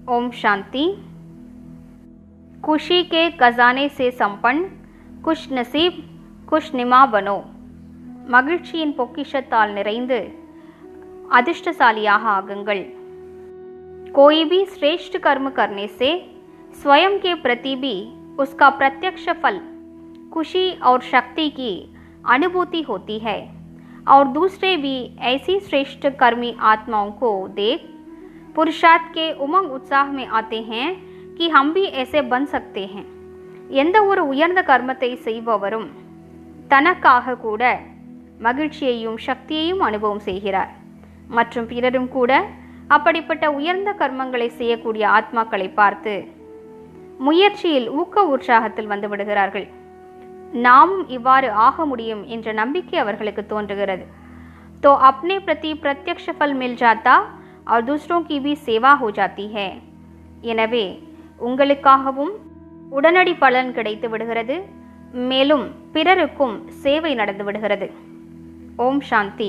ओम शांति। खुशी के खजाने से संपन्न कुछ नसीब कुछ निमा बनो। மகிழ்ச்சியின் பொக்கிஷத்தால் நிறைந்து அதிர்ஷ்டசாலியாக ஆகுங்கள்। कोई भी श्रेष्ठ कर्म करने से स्वयं के प्रति भी उसका प्रत्यक्ष फल खुशी और शक्ति की अनुभूति होती है और दूसरे भी ऐसी श्रेष्ठ कर्मी आत्माओं को देख पुरुषार्थ के उमंग उत्साह में आते हैं कि हम भी ऐसे बन सकते हैं। எந்த ஒரு உயர்ந்த கர்மத்தை செய்பவரும் தனக்காக கூட மகிழ்ச்சியையும் சக்தியையும் அனுபவம் செய்கிறார் மற்றும் பிறரும் கூட அப்படிப்பட்ட உயர்ந்த கர்மங்களை செய்யக்கூடிய ஆத்மாக்களை பார்த்து முயற்சியில் ஊக்க உற்சாகத்தில் வந்து விடுகிறார்கள்। நாமும் இவ்வாறு ஆக முடியும் என்ற நம்பிக்கை அவர்களுக்கு தோன்றுகிறது। तो अपने प्रति प्रत्यक्ष फल मिल जाता और दूसरों की भी सेवा हो जाती है। எனவே உங்களுக்காகவும் உடனடி பலன் கிடைத்து விடுகிறது, மேலும் பிறருக்கும் சேவை நடந்து விடுகிறது। ஓம் சாந்தி।